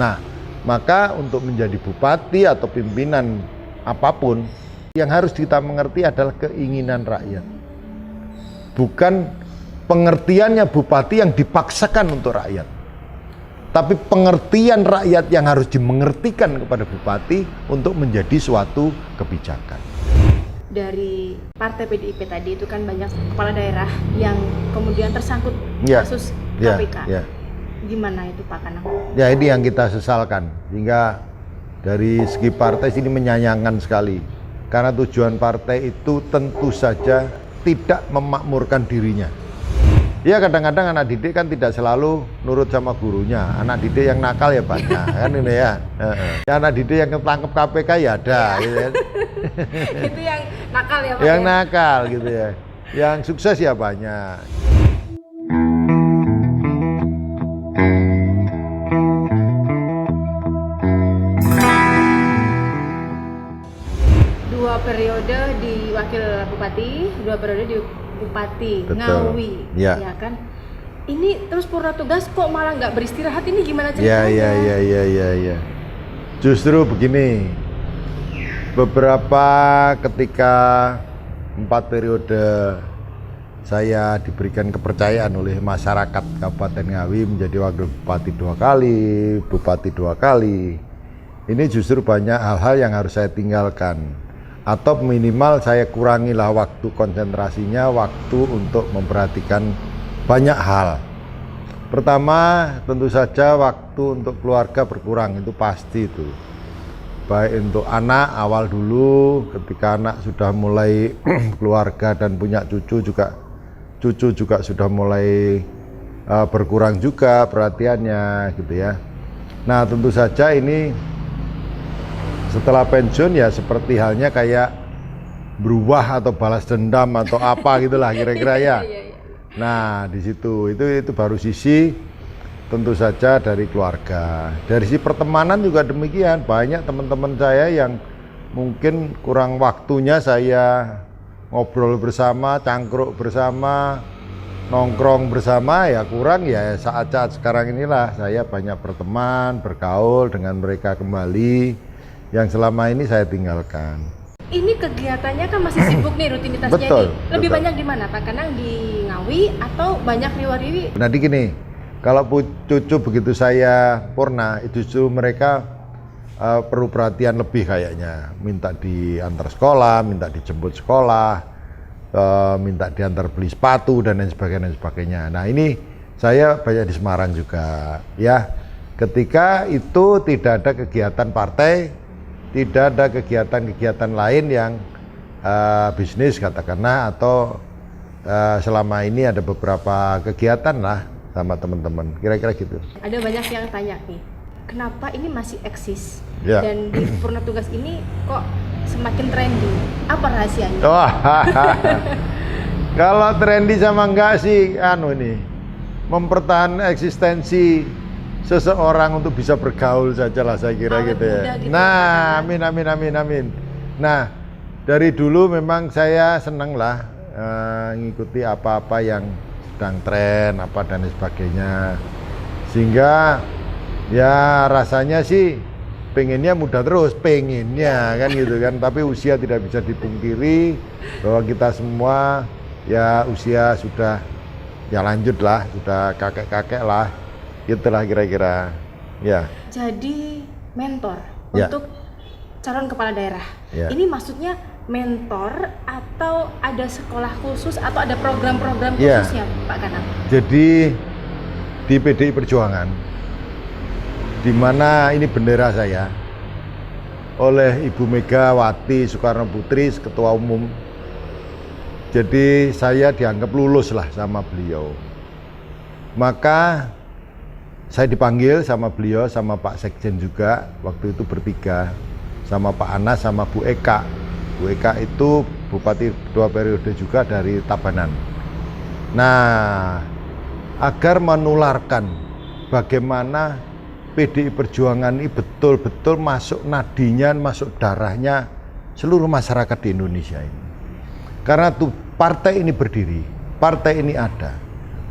Nah, maka untuk menjadi bupati atau pimpinan apapun, yang harus kita mengerti adalah keinginan rakyat. Bukan pengertiannya bupati yang dipaksakan untuk rakyat, tapi pengertian rakyat yang harus dimengertikan kepada bupati untuk menjadi suatu kebijakan. Dari partai PDIP tadi itu kan banyak kepala daerah yang kemudian tersangkut kasus KPK. Gimana itu Pak Kanang? Ya, ini yang kita sesalkan, sehingga dari segi partai ini menyayangkan sekali. Karena tujuan partai itu tentu saja tidak memakmurkan dirinya. Ya, kadang-kadang anak didik kan tidak selalu nurut sama gurunya. Anak didik yang nakal ya banyak, kan ini ya. Ya, anak didik yang ketangkep KPK ya ada. Gitu ya. Itu yang nakal ya Pak? Yang nakal gitu ya. Yang sukses ya banyak. Dua periode di wakil bupati, dua periode di bupati. Betul. Ngawi, ya kan? Ini terus purna tugas kok malah nggak beristirahat, ini gimana ceritanya? Ya. Justru begini, beberapa ketika 4 periode saya diberikan kepercayaan oleh masyarakat Kabupaten Ngawi menjadi wakil bupati 2 kali, bupati 2 kali. Ini justru banyak hal-hal yang harus saya tinggalkan, atau minimal saya kurangilah waktu konsentrasinya, waktu untuk memperhatikan banyak hal. Pertama, tentu saja waktu untuk keluarga berkurang, itu pasti itu. Baik untuk anak awal dulu, ketika anak sudah mulai keluarga dan punya cucu juga sudah mulai berkurang juga perhatiannya gitu ya. Nah, tentu saja ini setelah pensiun ya seperti halnya kayak berubah atau balas dendam atau apa gitulah kira-kira ya. Nah, di situ itu baru sisi tentu saja dari keluarga. Dari sisi pertemanan juga demikian. Banyak teman-teman saya yang mungkin kurang waktunya saya ngobrol bersama, cangkruk bersama, nongkrong bersama, ya kurang ya saat-saat sekarang inilah saya banyak berteman, bergaul dengan mereka kembali yang selama ini saya tinggalkan. Ini kegiatannya kan masih sibuk nih rutinitasnya. Betul, nih. Lebih betul. banyak di mana Pak Kanang, di Ngawi atau banyak riwa-riwi? Nanti gini, kalau cucu begitu saya purna, itu justru mereka perlu perhatian lebih kayaknya. Minta diantar sekolah, minta dijemput sekolah, minta diantar beli sepatu dan lain sebagainya. Nah, ini saya banyak di Semarang juga ya. Ketika itu tidak ada kegiatan partai, tidak ada kegiatan-kegiatan lain yang bisnis katakanlah, atau selama ini ada beberapa kegiatan lah sama teman-teman, kira-kira gitu. Ada banyak yang tanya nih, kenapa ini masih eksis dan di purna tugas ini kok semakin trendy? Apa rahasianya? Kalau trendy sama enggak sih, ini mempertahankan eksistensi seseorang untuk bisa bergaul saja lah saya kira gitu ya. Gitu nah, amin. Nah, dari dulu memang saya senang lah ngikuti apa-apa yang sedang tren apa dan sebagainya, sehingga ya rasanya sih pengennya muda terus, pengennya kan gitu kan. Tapi usia tidak bisa dipungkiri bahwa kita semua ya usia sudah ya lanjut lah, sudah kakek-kakek lah. Itulah kira-kira ya. Jadi mentor untuk calon kepala daerah. Ini maksudnya mentor atau ada sekolah khusus atau ada program-program khususnya Pak Kanang? Jadi di PDI Perjuangan, di mana ini bendera saya oleh Ibu Megawati Soekarno Putri Ketua Umum. Jadi saya dianggap lulus lah sama beliau. Maka saya dipanggil sama beliau, sama Pak Sekjen juga, waktu itu bertiga, sama Pak Anas, sama Bu Eka. Bu Eka itu Bupati 2 periode juga dari Tabanan. Nah, agar menularkan bagaimana PDI Perjuangan ini betul-betul masuk nadinya, masuk darahnya seluruh masyarakat di Indonesia ini. Karena tuh partai ini berdiri, partai ini ada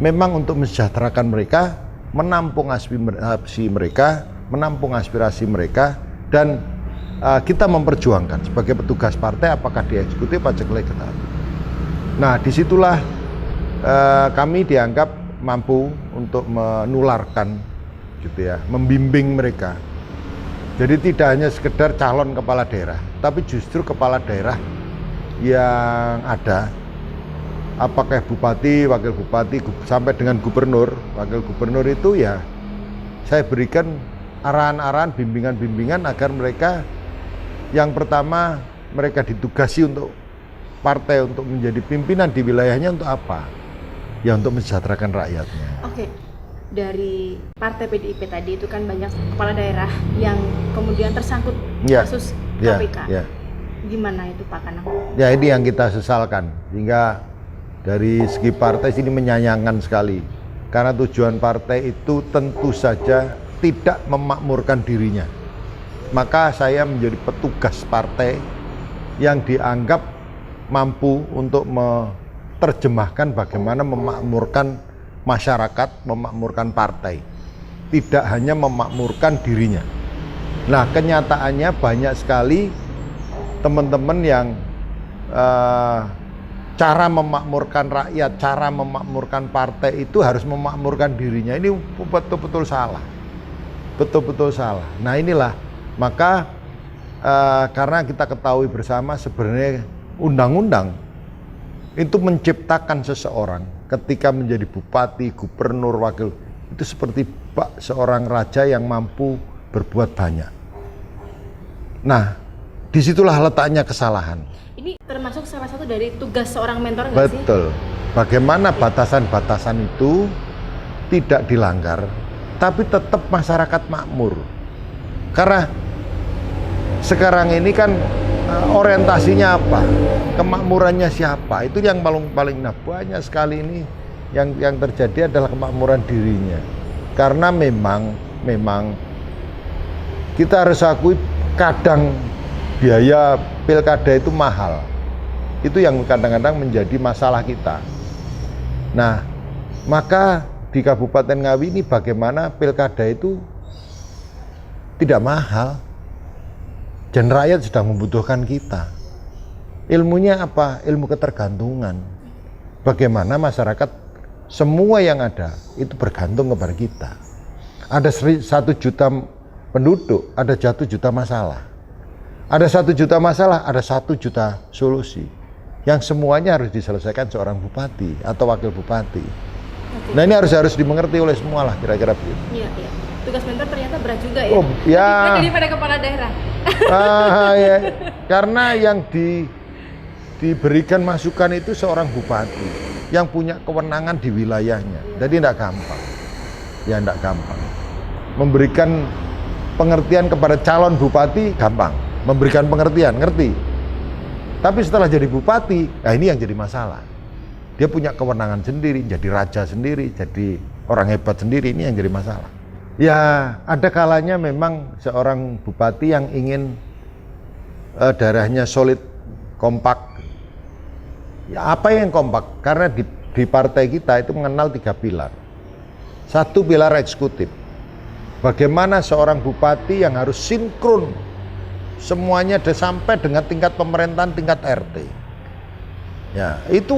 memang untuk mensejahterakan mereka, menampung aspirasi mereka, menampung aspirasi mereka dan kita memperjuangkan sebagai petugas partai, apakah di eksekutif atau legislatif. Nah, disitulah kami dianggap mampu untuk menularkan, gitu ya, membimbing mereka. Jadi tidak hanya sekedar calon kepala daerah, tapi justru kepala daerah yang ada, apakah bupati, wakil bupati, sampai dengan gubernur, wakil gubernur itu ya saya berikan arahan-arahan, bimbingan-bimbingan agar mereka, yang pertama mereka ditugasi untuk partai, untuk menjadi pimpinan di wilayahnya untuk apa? Ya untuk mensejahterakan rakyatnya. Oke. Dari partai PDIP tadi itu kan banyak kepala daerah yang kemudian tersangkut kasus KPK. Gimana itu Pak Kanang? Ya ini yang kita sesalkan, sehingga dari segi partai sini menyayangkan sekali. Karena tujuan partai itu tentu saja tidak memakmurkan dirinya. Maka saya menjadi petugas partai yang dianggap mampu untuk menerjemahkan bagaimana memakmurkan masyarakat, memakmurkan partai, tidak hanya memakmurkan dirinya. Nah, kenyataannya banyak sekali teman-teman yang cara memakmurkan rakyat, cara memakmurkan partai itu harus memakmurkan dirinya. Ini betul-betul salah, betul-betul salah. Nah inilah, maka karena kita ketahui bersama sebenarnya undang-undang itu menciptakan seseorang ketika menjadi bupati, gubernur, wakil, itu seperti seorang raja yang mampu berbuat banyak. Nah, disitulah letaknya kesalahan. Ini termasuk salah satu dari tugas seorang mentor nggak sih? Betul. Bagaimana batasan-batasan itu tidak dilanggar, tapi tetap masyarakat makmur. Karena sekarang ini kan orientasinya apa? Kemakmurannya siapa? Itu yang paling banyak sekali ini yang terjadi adalah kemakmuran dirinya. Karena memang kita harus akui kadang biaya pilkada itu mahal. Itu yang kadang-kadang menjadi masalah kita. Nah, maka di Kabupaten Ngawi ini bagaimana pilkada itu tidak mahal. Dan rakyat sedang membutuhkan kita. Ilmunya apa? Ilmu ketergantungan. Bagaimana masyarakat semua yang ada itu bergantung kepada kita. Ada 1 juta penduduk, ada 1 juta masalah. Ada 1 juta masalah, ada 1 juta solusi. Yang semuanya harus diselesaikan seorang bupati atau wakil bupati. Oke. Nah ini harus dimengerti oleh semua lah kira-kira begitu. Iya. Tugas mentor ternyata berat juga ya. Oh, ya. Lebih daripada kepala daerah. Ya. Karena yang diberikan masukan itu seorang bupati yang punya kewenangan di wilayahnya. Jadi tidak gampang. Ya tidak gampang. Memberikan pengertian kepada calon bupati gampang. Memberikan pengertian, ngerti. Tapi setelah jadi bupati, nah ini yang jadi masalah. Dia punya kewenangan sendiri, jadi raja sendiri, jadi orang hebat sendiri, ini yang jadi masalah. Ya, ada kalanya memang seorang bupati yang ingin daerahnya solid, kompak. Ya, apa yang kompak? Karena di partai kita itu mengenal 3 pilar. 1 pilar eksekutif. Bagaimana seorang bupati yang harus sinkron semuanya sampai dengan tingkat pemerintahan, tingkat RT. Ya, itu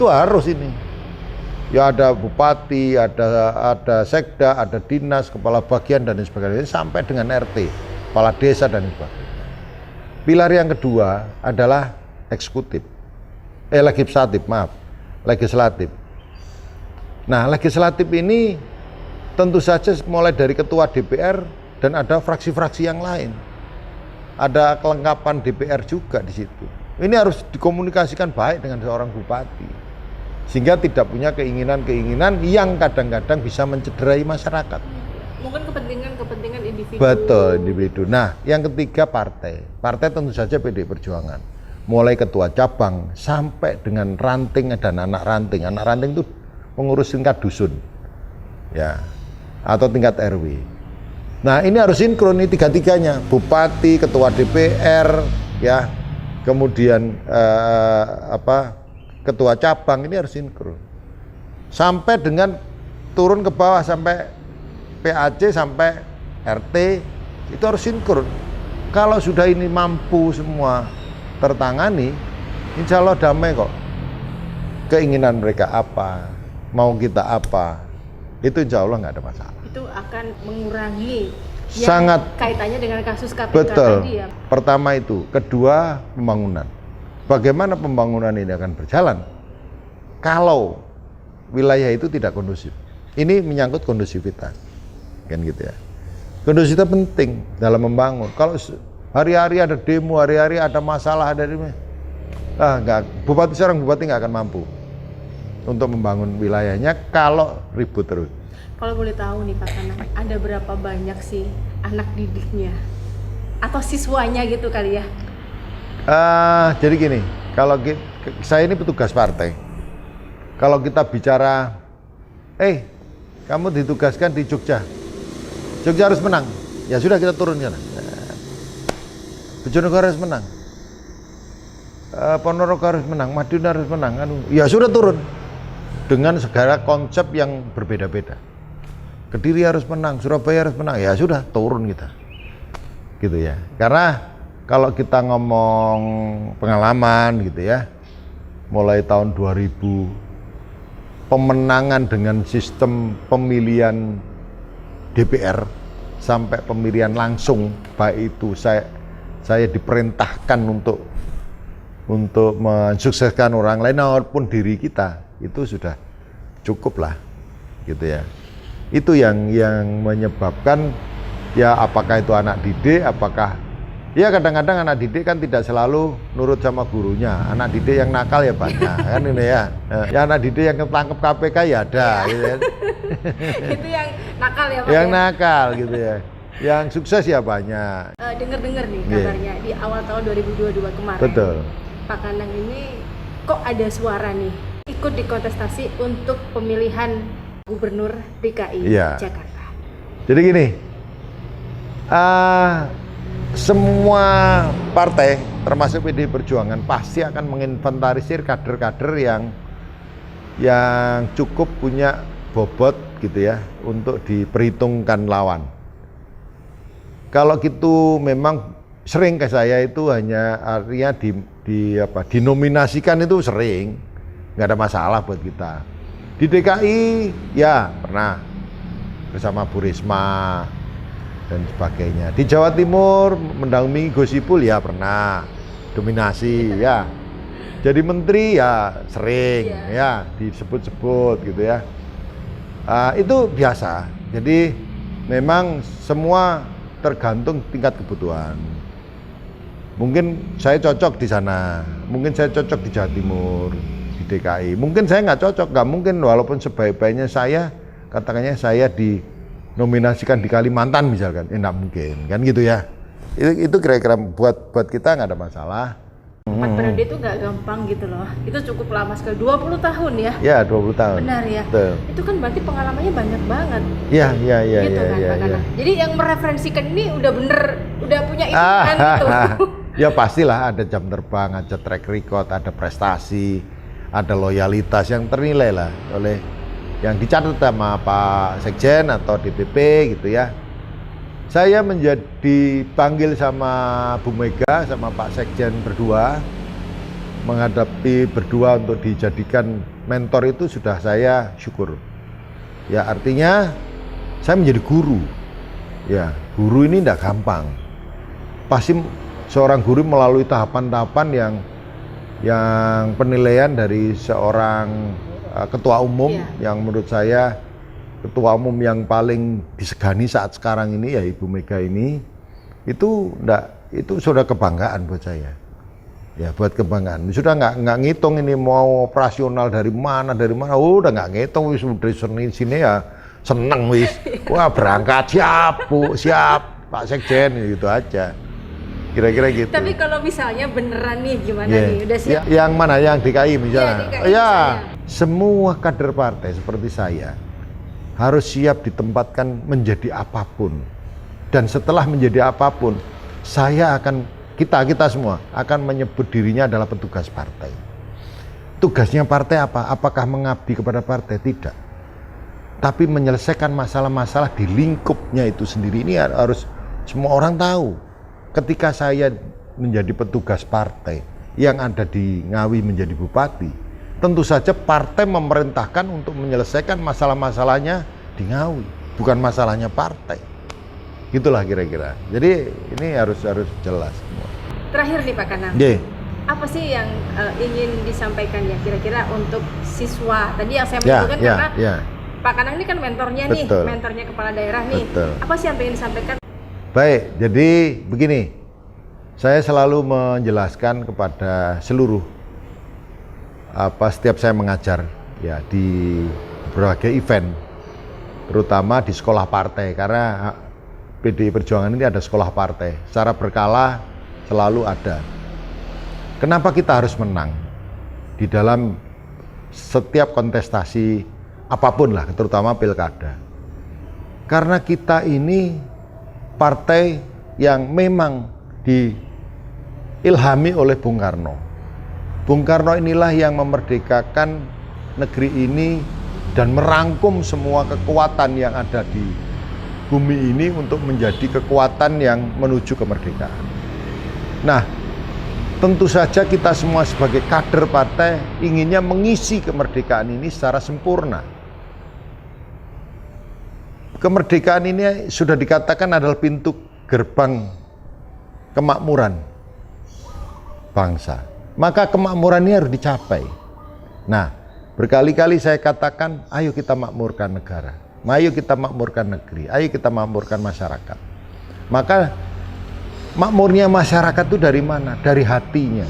harus ini. Ya ada bupati, ada sekda, ada dinas, kepala bagian dan sebagainya sampai dengan RT, kepala desa dan sebagainya. Pilar yang kedua adalah legislatif. Nah, legislatif ini tentu saja mulai dari ketua DPR dan ada fraksi-fraksi yang lain. Ada kelengkapan DPR juga di situ. Ini harus dikomunikasikan baik dengan seorang bupati. Sehingga tidak punya keinginan-keinginan yang kadang-kadang bisa mencederai masyarakat. Mungkin kepentingan individu. Betul, individu. Nah, yang ketiga partai. Partai tentu saja PDI Perjuangan. Mulai ketua cabang sampai dengan ranting dan anak ranting. Anak ranting itu mengurus tingkat dusun. Ya. Atau tingkat RW. Nah, ini harus sinkron ini 3-3-nya. Bupati, ketua DPR, ya. Kemudian ketua cabang, ini harus sinkron. Sampai dengan turun ke bawah sampai PAC sampai RT, itu harus sinkron. Kalau sudah ini mampu semua tertangani, insya Allah damai kok. Keinginan mereka apa, mau kita apa, itu insya Allah nggak ada masalah. Itu akan mengurangi sangat kaitannya dengan kasus KPK betul. tadi ya. Pertama itu, kedua pembangunan. Bagaimana pembangunan ini akan berjalan kalau wilayah itu tidak kondusif? Ini menyangkut kondusivitas, kan gitu ya. Kondusivitas penting dalam membangun. Kalau hari-hari ada demo, hari-hari ada masalah, ada ini, seorang bupati nggak akan mampu untuk membangun wilayahnya kalau ribut terus. Kalau boleh tahu nih Pak Kanang, ada berapa banyak sih anak didiknya atau siswanya gitu kali ya? Jadi gini, kalau saya ini petugas partai. Kalau kita bicara, kamu ditugaskan di Jogja, Jogja harus menang. Ya sudah, kita turun sana. Bojonegoro harus menang, Ponorogo harus menang, Madiun harus menang. Ya sudah turun dengan segala konsep yang berbeda-beda. Kediri harus menang, Surabaya harus menang. Ya sudah, turun kita, gitu ya. Karena kalau kita ngomong pengalaman gitu ya, mulai tahun 2000 pemenangan dengan sistem pemilihan DPR sampai pemilihan langsung, baik itu saya diperintahkan untuk mensukseskan orang lain maupun diri kita, itu sudah cukup lah, gitu ya. Itu yang menyebabkan ya, apakah itu anak didik, apakah ya kadang-kadang anak didik kan tidak selalu nurut sama gurunya. Anak didik yang nakal ya banyak kan ini ya. Ya anak didik yang ketangkep KPK ya ada gitu ya. Itu yang nakal ya Pak. Yang nakal gitu ya. Yang sukses ya banyak. Dengar-dengar nih kabarnya di awal tahun 2022 kemarin. Betul. Pak Kanang ini kok ada suara nih ikut di kontestasi untuk pemilihan Gubernur DKI Jakarta. Jadi gini, semua partai termasuk PDI Perjuangan pasti akan menginventarisir kader-kader yang cukup punya bobot gitu ya untuk diperhitungkan lawan. Kalau gitu memang sering ke saya itu hanya artinya dinominasikan itu sering, nggak ada masalah buat kita. Di DKI ya pernah bersama Bu Risma dan sebagainya. Di Jawa Timur mendampingi Gus Ipul ya pernah, dominasi ya. Jadi menteri ya sering ya disebut-sebut gitu ya. Itu biasa. Jadi memang semua tergantung tingkat kebutuhan. Mungkin saya cocok di sana, mungkin saya cocok di Jawa Timur, di DKI. Mungkin saya nggak cocok, nggak mungkin walaupun sebaik-baiknya saya, katakannya saya dinominasikan di Kalimantan misalkan, nggak mungkin, kan gitu ya. Itu kira-kira buat kita nggak ada masalah. 4 periode itu nggak gampang gitu loh. Itu cukup lama sekali, 20 tahun ya? Ya, 20 tahun. Benar ya? Betul. Itu kan berarti pengalamannya banyak banget. Iya. Gitu kan, Pak Kanang. Jadi yang mereferensikan ini udah punya hitungan gitu. Ya pastilah ada jam terbang, ada track record, ada prestasi, ada loyalitas yang ternilai lah oleh yang dicatat sama Pak Sekjen atau DPP gitu ya. Saya dipanggil sama Bu Mega sama Pak Sekjen berdua, menghadapi berdua untuk dijadikan mentor itu sudah saya syukur. Ya artinya saya menjadi guru. Ya guru ini tidak gampang. Pasti seorang guru melalui tahapan-tahapan yang penilaian dari seorang ketua umum yang menurut saya ketua umum yang paling disegani saat sekarang ini ya Ibu Mega ini, itu sudah kebanggaan buat saya. Ya buat kebanggaan. Sudah nggak ngitung ini mau operasional dari mana, udah nggak ngitung, wis dari sini ya seneng wis. Wah berangkat siap Bu, siap Pak Sekjen gitu aja. Kira-kira gitu. Tapi kalau misalnya beneran nih gimana nih? Udah siap? Yang mana? Yang DKI misalnya? DKI misalnya. Semua kader partai seperti saya harus siap ditempatkan menjadi apapun. Dan setelah menjadi apapun, kita semua akan menyebut dirinya adalah petugas partai. Tugasnya partai apa? Apakah mengabdi kepada partai? Tidak. tapi menyelesaikan masalah-masalah di lingkupnya itu sendiri. Ini harus semua orang tahu. Ketika saya menjadi petugas partai yang ada di Ngawi menjadi bupati, tentu saja partai memerintahkan untuk menyelesaikan masalah-masalahnya di Ngawi, bukan masalahnya partai. Gitulah kira-kira. Jadi ini harus jelas semua. Terakhir nih Pak Kanang. Apa sih yang ingin disampaikan ya kira-kira untuk siswa? Tadi yang saya menunjukkan karena Pak Kanang ini kan mentornya nih, mentornya kepala daerah nih. Apa sih yang ingin disampaikan? Baik, jadi begini, saya selalu menjelaskan kepada seluruh setiap saya mengajar ya di berbagai event, terutama di sekolah partai, karena PDI Perjuangan ini ada sekolah partai, secara berkala selalu ada. Kenapa kita harus menang di dalam setiap kontestasi apapun lah, terutama pilkada? Karena kita ini partai yang memang diilhami oleh Bung Karno. Bung Karno inilah yang memerdekakan negeri ini dan merangkum semua kekuatan yang ada di bumi ini untuk menjadi kekuatan yang menuju kemerdekaan. Nah, tentu saja kita semua sebagai kader partai inginnya mengisi kemerdekaan ini secara sempurna. Kemerdekaan ini sudah dikatakan adalah pintu gerbang kemakmuran bangsa. Maka kemakmuran ini harus dicapai. Nah, berkali-kali saya katakan, ayo kita makmurkan negara, ayo kita makmurkan negeri, ayo kita makmurkan masyarakat. Maka makmurnya masyarakat itu dari mana? Dari hatinya.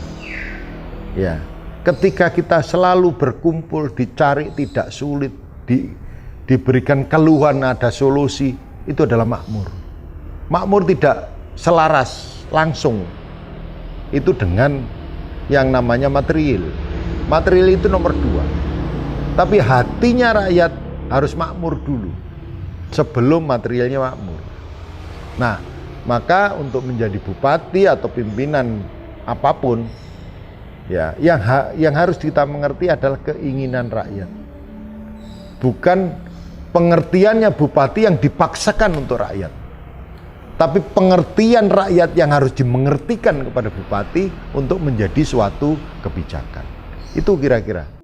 Ya, ketika kita selalu berkumpul, dicari tidak sulit, diberikan keluhan ada solusi, itu adalah makmur. Makmur tidak selaras langsung itu dengan yang namanya material. Material itu nomor 2. Tapi hatinya rakyat harus makmur dulu sebelum materialnya makmur. Nah, maka untuk menjadi bupati atau pimpinan apapun ya, yang harus kita mengerti adalah keinginan rakyat. Bukan pengertiannya bupati yang dipaksakan untuk rakyat, tapi pengertian rakyat yang harus dimengertikan kepada bupati untuk menjadi suatu kebijakan. Itu kira-kira.